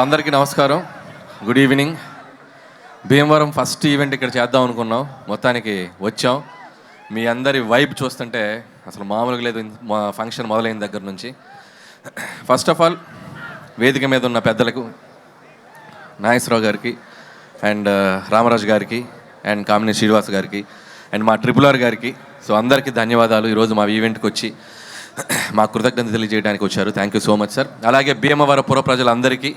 అందరికీ నమస్కారం, good evening. Bhimavaram first event ఇక్కడ చేద్దాం అనుకున్నాం, మొత్తానికి వచ్చాం. మీ అందరి వైబ్ చూస్తుంటే అసలు మామూలుగా లేదు. మా ఫంక్షన్ మొదలైన దగ్గర నుంచి ఫస్ట్ ఆఫ్ ఆల్ వేదిక మీద ఉన్న పెద్దలకు, నాగేశ్వరరావు గారికి అండ్ రామరాజు గారికి అండ్ కామినేని శ్రీనివాస్ గారికి అండ్ మా RRR గారికి, సో అందరికీ ధన్యవాదాలు. ఈరోజు మా ఈవెంట్కి వచ్చి మా కృతజ్ఞత తెలియజేయడానికి వచ్చారు. Thank you so much sir. అలాగే భీమవరం పుర ప్రజలందరికీ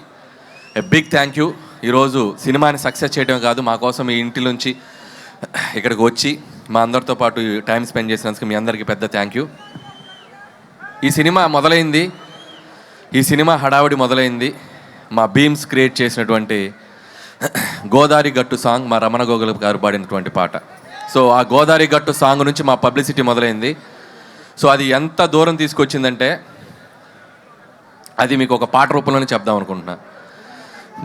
బిగ్ థ్యాంక్ యూ. ఈరోజు సినిమాని సక్సెస్ చేయడమే కాదు, మా కోసం ఈ ఇంటి నుంచి ఇక్కడికి వచ్చి మా అందరితో పాటు టైం స్పెండ్ చేసినందుకు మీ అందరికీ పెద్ద థ్యాంక్ యూ. ఈ సినిమా మొదలైంది, ఈ సినిమా హడావుడి మొదలైంది మా బీమ్స్ క్రియేట్ చేసినటువంటి గోదావరి గట్టు సాంగ్, మా రమణ గోగుల గారు పాడినటువంటి పాట. సో ఆ గోదావరి గట్టు సాంగ్ నుంచి మా పబ్లిసిటీ మొదలైంది. సో అది ఎంత దూరం తీసుకొచ్చిందంటే అది మీకు ఒక పాట రూపంలోనే చెప్దాం అనుకుంటున్నా.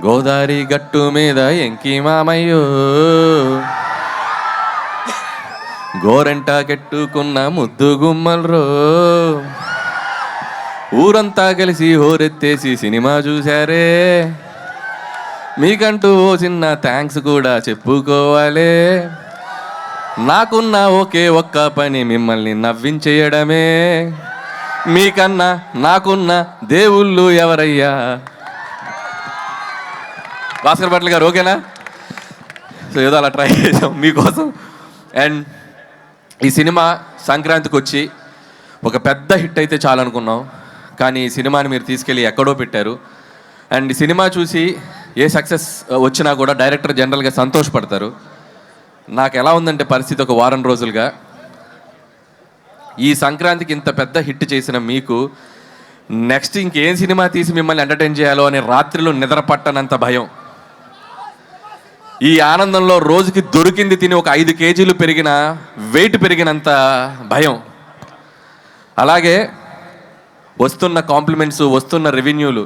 గోదావరి గట్టు మీద ఎంకి మామయ్యో, గోరెంట కెట్టుకున్న ముద్దు గుమ్మల్రో, ఊరంతా కలిసి హోరెత్తేసి సినిమా చూశారే, మీకంటూ ఓ చిన్న థ్యాంక్స్ కూడా చెప్పుకోవాలే, నాకున్న ఒకే ఒక్క పని మిమ్మల్ని నవ్వించేయడమే, మీకన్నా నాకున్న దేవుళ్ళు ఎవరయ్యా. భాస్కర్ భట్ల గారు ఓకేనా? సో ఏదో అలా ట్రై చేసాం మీకోసం. అండ్ ఈ సినిమా సంక్రాంతికి వచ్చి ఒక పెద్ద హిట్ అయితే చాలనుకున్నాం, కానీ ఈ సినిమాని మీరు తీసుకెళ్ళి ఎక్కడో పెట్టారు. అండ్ ఈ సినిమా చూసి ఏ సక్సెస్ వచ్చినా కూడా డైరెక్టర్ జనరల్గా సంతోషపడతారు. నాకు ఎలా ఉందంటే పరిస్థితి, ఒక వారం రోజులుగా ఈ సంక్రాంతికి ఇంత పెద్ద హిట్ చేసిన మీకు నెక్స్ట్ ఇంకేం సినిమా తీసి మిమ్మల్ని ఎంటర్టైన్ చేయాలో అనే రాత్రిలో నిద్ర పట్టనంత భయం. ఈ ఆనందంలో రోజుకి దొరికింది తిని ఒక 5 కేజీలు పెరిగిన వెయిట్ పెరిగినంత భయం. అలాగే వస్తున్న కాంప్లిమెంట్స్, వస్తున్న రెవెన్యూలు,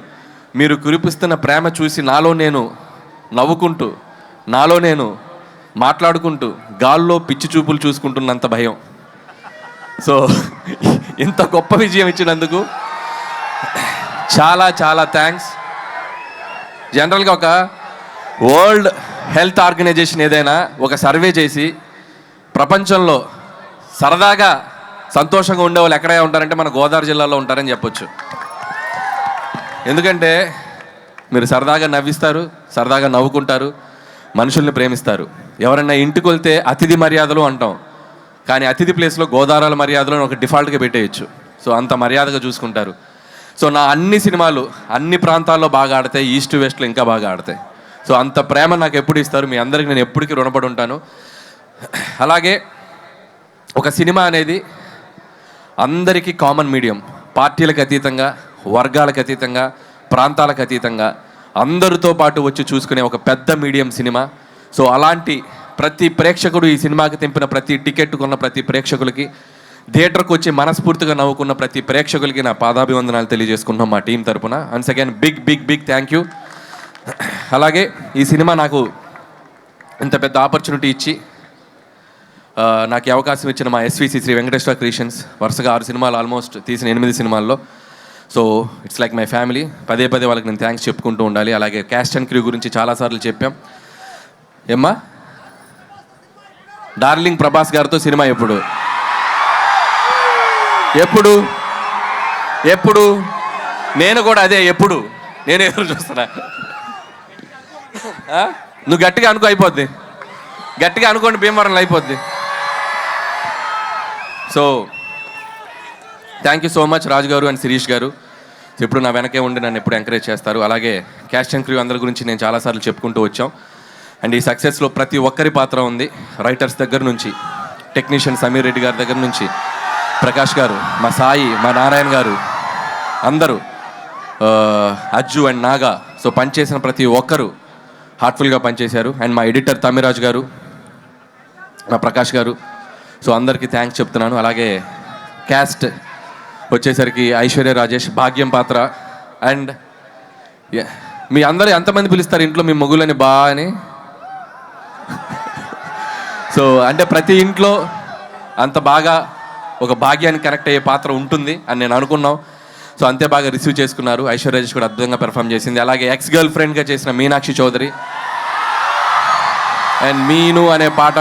మీరు కురిపిస్తున్న ప్రేమ చూసి నాలో నేను నవ్వుకుంటూ, నాలో నేను మాట్లాడుకుంటూ గాల్లో పిచ్చి చూపులు చూసుకుంటున్నంత భయం. సో ఇంత గొప్ప విజయం ఇచ్చినందుకు చాలా చాలా థ్యాంక్స్. జనరల్గా ఒక వరల్డ్ హెల్త్ ఆర్గనైజేషన్ ఏదైనా ఒక సర్వే చేసి ప్రపంచంలో సరదాగా సంతోషంగా ఉండే వాళ్ళు ఎక్కడే ఉంటారంటే మన గోదావరి జిల్లాలో ఉంటారని చెప్పొచ్చు. ఎందుకంటే మీరు సరదాగా నవ్విస్తారు, సరదాగా నవ్వుకుంటారు, మనుషుల్ని ప్రేమిస్తారు. ఎవరన్నా ఇంటికి వెళ్తే అతిథి మర్యాదలు అంటాం, కానీ అతిథి ప్లేస్లో గోదావరి మర్యాదలు ఒక డిఫాల్ట్గా పెట్టేయచ్చు. సో అంత మర్యాదగా చూసుకుంటారు. సో నా అన్ని సినిమాలు అన్ని ప్రాంతాల్లో బాగా ఆడతాయి, ఈస్ట్ వెస్ట్లో ఇంకా బాగా ఆడతాయి. సో అంత ప్రేమ నాకు ఎప్పుడు ఇస్తారు, మీ అందరికీ నేను ఎప్పటికీ రుణపడి ఉంటాను. అలాగే ఒక సినిమా అనేది అందరికీ కామన్ మీడియం, పార్టీలకు అతీతంగా, వర్గాలకు అతీతంగా, ప్రాంతాలకు అతీతంగా అందరితో పాటు వచ్చి చూసుకునే ఒక పెద్ద మీడియం సినిమా. సో అలాంటి ప్రతి ప్రేక్షకుడు, ఈ సినిమాకి తెంపిన ప్రతి టికెట్ కొన్న ప్రతి ప్రేక్షకులకి, థియేటర్కి వచ్చి మనస్ఫూర్తిగా నవ్వుకున్న ప్రతి ప్రేక్షకులకి నా పాదాభివందనాలు తెలియజేసుకుంటున్నాం మా టీం తరపున. Once again big big big thank you. అలాగే ఈ సినిమా నాకు ఇంత పెద్ద ఆపర్చునిటీ ఇచ్చి నాకు ఈ అవకాశం ఇచ్చిన మా SVC శ్రీ వెంకటేశ్వర క్రియేషన్స్, వరుసగా 6 సినిమాలు ఆల్మోస్ట్ తీసిన 8 సినిమాల్లో. So it's like my family. పదే వాళ్ళకి నేను థ్యాంక్స్ చెప్పుకుంటూ ఉండాలి. అలాగే క్యాస్ట్ అండ్ క్రూ గురించి చాలాసార్లు చెప్పాం. ఏమ్మా డార్లింగ్ ప్రభాస్ గారితో సినిమా ఎప్పుడు ఎప్పుడు ఎప్పుడు నేను కూడా అదే ఎప్పుడు నేను ఎదురు చూస్తున్నా. నువ్వు గట్టిగా అనుకో, అయిపోద్ది. గట్టిగా అనుకోండి, భీమవరంలో అయిపోద్ది. So thank you so much Raju గారు అండ్ శిరీష్ గారు, ఎప్పుడు నా వెనకే ఉండి నన్ను ఎప్పుడు ఎంకరేజ్ చేస్తారు. అలాగే క్యాస్ట్ అండ్ క్రూ అందరి గురించి నేను చాలాసార్లు చెప్పుకుంటూ వచ్చాం. అండ్ ఈ సక్సెస్లో ప్రతి ఒక్కరి పాత్ర ఉంది. రైటర్స్ దగ్గర నుంచి, టెక్నీషియన్ సమీర్ రెడ్డి గారి దగ్గర నుంచి, ప్రకాష్ గారు, మా సాయి, మా నారాయణ గారు, అందరూ, అజ్జు అండ్ నాగా. సో పనిచేసిన ప్రతి ఒక్కరూ హార్ట్ఫుల్గా పనిచేశారు. అండ్ మా ఎడిటర్ తమ్మిరాజు గారు, మా ప్రకాష్ గారు. సో అందరికీ థ్యాంక్స్ చెప్తున్నాను. అలాగే క్యాస్ట్ వచ్చేసరికి ఐశ్వర్య రాజేష్, భాగ్యం పాత్ర. అండ్ మీ అందరూ ఎంతమంది పిలుస్తారు ఇంట్లో మీ మొగులని బా అని? సో అంటే ప్రతి ఇంట్లో అంత బాగా ఒక భాగ్యానికి కనెక్ట్ అయ్యే పాత్ర ఉంటుంది అని నేను అనుకున్నాం. సో అంతే బాగా రిసీవ్ చేసుకున్నారు. ఐశ్వర్య రాజేష్ కూడా అద్భుతంగా పెర్ఫామ్ చేసింది. అలాగే ఎక్స్ గర్ల్ ఫ్రెండ్గా చేసిన మీనాక్షి చౌదరి అండ్ మీను అనే పాట,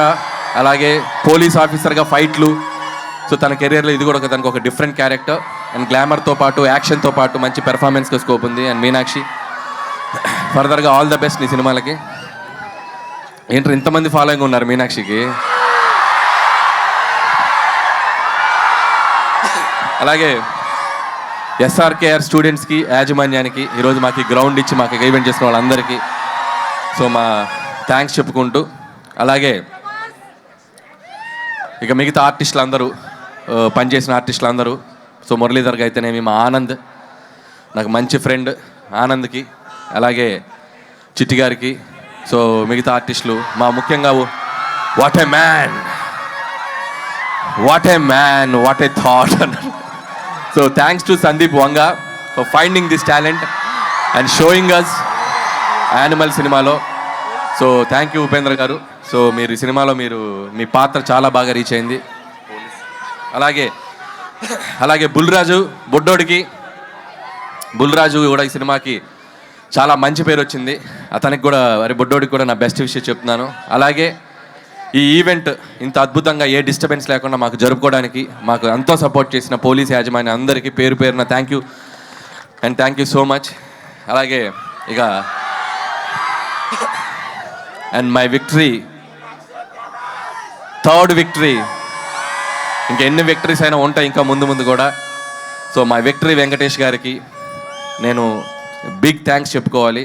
అలాగే పోలీస్ ఆఫీసర్గా ఫైట్లు. సో తన కెరియర్లో ఇది కూడా తనకు ఒక డిఫరెంట్ క్యారెక్టర్ అండ్ గ్లామర్తో పాటు యాక్షన్తో పాటు మంచి పెర్ఫార్మెన్స్కి స్కోప్ ఉంది. అండ్ మీనాక్షి ఫర్దర్గా ఆల్ ద బెస్ట్ నీ సినిమాలకి. ఏంటో ఇంతమంది ఫాలోయింగ్ ఉన్నారు మీనాక్షికి. అలాగే ఎస్ఆర్కేఆర్ స్టూడెంట్స్కి, యాజమాన్యానికి, ఈరోజు మాకు గ్రౌండ్ ఇచ్చి మాకు ఈవెంట్ చేసిన వాళ్ళందరికీ సో మా థ్యాంక్స్ చెప్పుకుంటూ, అలాగే ఇక మిగతా ఆర్టిస్టులు అందరూ, పనిచేసిన ఆర్టిస్టులు అందరూ, సో మురళీధర్కి అయితేనేమి, మా ఆనంద్ నాకు మంచి ఫ్రెండ్ ఆనంద్కి, అలాగే చిట్టి గారికి, సో మిగతా ఆర్టిస్టులు, మా ముఖ్యంగా what a man, what a man, what a thought అన్నారు. So thanks to Sandeep Vanga for finding this talent and showing us Animal సినిమాలో. సో థ్యాంక్ యూ ఉపేంద్ర గారు. సో మీరు ఈ సినిమాలో మీ పాత్ర చాలా బాగా రీచ్ అయింది. అలాగే బుల్రాజు బొడ్డోడికి, బుల్రాజు కూడా ఈ సినిమాకి చాలా మంచి పేరు వచ్చింది. అతనికి కూడా బొడ్డోడికి కూడా నా బెస్ట్ విషయం చెప్తున్నాను. అలాగే ఈ ఈవెంట్ ఇంత అద్భుతంగా ఏ డిస్టర్బెన్స్ లేకుండా మాకు జరుపుకోవడానికి మాకు ఎంతో సపోర్ట్ చేసిన పోలీస్ యాజమాన్యం అందరికీ పేరు పేరున thank you and thank you so much. అలాగే ఇక and my victory, third victory, ఇంకా ఎన్ని విక్టరీస్ అయినా ఉంటాయి ఇంకా ముందు ముందు కూడా. సో మై విక్టరీ వెంకటేష్ గారికి నేను బిగ్ థ్యాంక్స్ చెప్పుకోవాలి.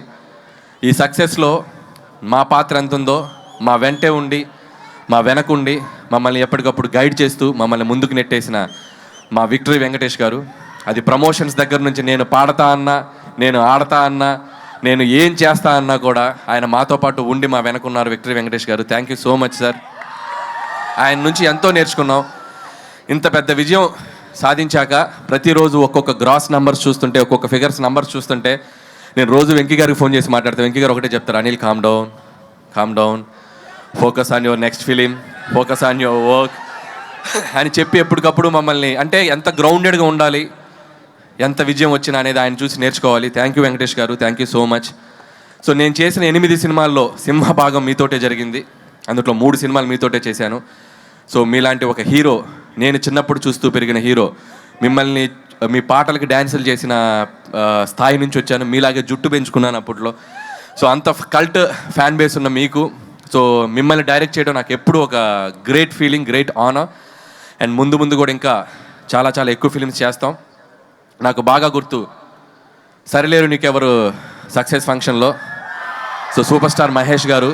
ఈ సక్సెస్లో మా పాత్ర ఎంత ఉందో మా వెంటే ఉండి, మా వెనకుండి మమ్మల్ని ఎప్పటికప్పుడు గైడ్ చేస్తూ మమ్మల్ని ముందుకు నెట్టేసిన మా విక్టరీ వెంకటేష్ గారు. అది ప్రమోషన్స్ దగ్గర నుంచి నేను పాడతా అన్నా, నేను ఆడతా అన్నా, నేను ఏం చేస్తా అన్నా కూడా ఆయన మాతో పాటు ఉండి మా వెనకున్నారు విక్టరీ వెంకటేష్ గారు. Thank you so much sir. ఆయన నుంచి ఎంతో నేర్చుకున్నాం. ఇంత పెద్ద విజయం సాధించాక ప్రతిరోజు ఒక్కొక్క గ్రాస్ నెంబర్స్ చూస్తుంటే, ఒక్కొక్క ఫిగర్స్ నెంబర్స్ చూస్తుంటే నేను రోజు వెంకీ గారికి ఫోన్ చేసి మాట్లాడతాను. వెంకీ గారు ఒకటే చెప్తారు, Anil calm down, focus on your next film, focus on your work అని చెప్పి ఎప్పటికప్పుడు మమ్మల్ని, అంటే ఎంత గ్రౌండెడ్గా ఉండాలి, ఎంత విజయం వచ్చినా అనేది ఆయన చూసి నేర్చుకోవాలి. థ్యాంక్ యూ వెంకటేష్ గారు, thank you so much. So నేను చేసిన 8 సినిమాల్లో సింహభాగం మీతోటే జరిగింది. అందులో 3 సినిమాలు మీతోటే చేశాను. సో మీలాంటి ఒక హీరో, నేను చిన్నప్పుడు చూస్తూ పెరిగిన హీరో, మిమ్మల్ని మీ పాటలకి డ్యాన్సులు చేసిన స్థాయి నుంచి వచ్చాను. మీలాగే జుట్టు పెంచుకున్నాను అప్పట్లో. సో అంత కల్ట్ ఫ్యాన్ బేస్ ఉన్న మీకు, సో మిమ్మల్ని డైరెక్ట్ చేయడం నాకు ఎప్పుడు ఒక great feeling, great honour. And ముందు కూడా ఇంకా చాలా చాలా ఎక్కువ ఫిలిమ్స్ చేస్తాం. నాకు బాగా గుర్తు, సరిలేరు నీకెవరు సక్సెస్ ఫంక్షన్లో సో సూపర్ స్టార్ మహేష్ గారు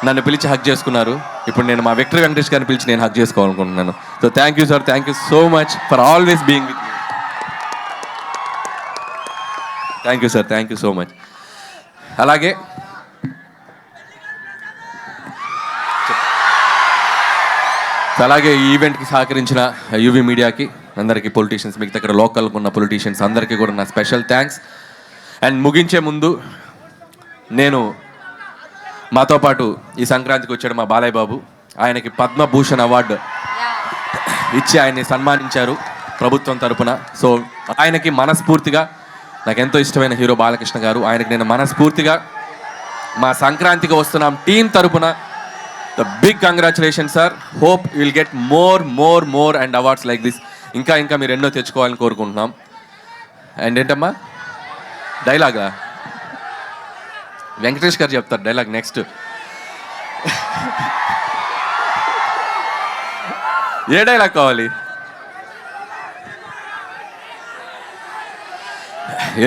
నన్ను పిలిచి హక్ చేసుకున్నారు. ఇప్పుడు నేను మా విక్టరీ వెంకటేష్ గారిని పిలిచి నేను హక్ చేసుకోవాలనుకుంటున్నాను. So thank you sir, thank you so much for always being with me. Thank you sir, thank you so much. అలాగే ఈ ఈవెంట్కి సహకరించిన యూవీ మీడియాకి అందరికీ, పొలిటీషియన్స్, మిగతా ఇక్కడ లోకల్గా ఉన్న పొలిటీషియన్స్ అందరికీ కూడా నా స్పెషల్ థ్యాంక్స్. అండ్ ముగించే ముందు నేను మాతో పాటు ఈ సంక్రాంతికి వచ్చాడు మా బాలయ్య బాబు. ఆయనకి పద్మభూషణ్ అవార్డు ఇచ్చి ఆయన్ని సన్మానించారు ప్రభుత్వం తరపున. సో ఆయనకి మనస్ఫూర్తిగా, నాకు ఎంతో ఇష్టమైన హీరో బాలకృష్ణ గారు, ఆయనకి నేను మనస్ఫూర్తిగా మా సంక్రాంతికి వస్తున్నాం టీం తరపున the big congratulation sir. Hope you will get more and awards like this. ఇంకా మీరు ఎన్నో తెచ్చుకోవాలని కోరుకుంటున్నాం. అండ్ ఏంటమ్మా డైలాగా వెంకటేష్ గారు చెప్తారు డైలాగ్ నెక్స్ట్. ఏ డైలాగ్ కావాలి?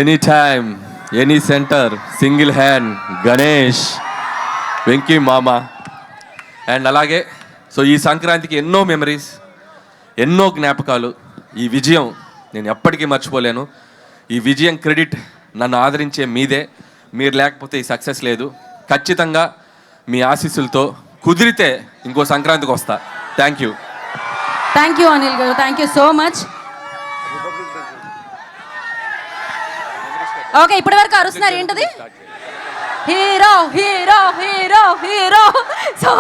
Any time, any centre, single hand, Ganesh, Venky మామ. అండ్ అలాగే సో ఈ సంక్రాంతికి ఎన్నో మెమరీస్, ఎన్నో జ్ఞాపకాలు. ఈ విజయం నేను ఎప్పటికీ మర్చిపోలేను. ఈ విజయం క్రెడిట్ నన్ను ఆదరించే మీదే. మీరు లేకపోతే ఈ సక్సెస్ లేదు. ఖచ్చితంగా మీ ఆశీస్సులతో కుదిరితే ఇంకో సంక్రాంతికి వస్తా. థ్యాంక్ యూ అనిల్ గారు, thank you so much. Okay, ఇప్పటి వరకు అరుస్తున్నారు ఏంటది? Hero hero hero hero. So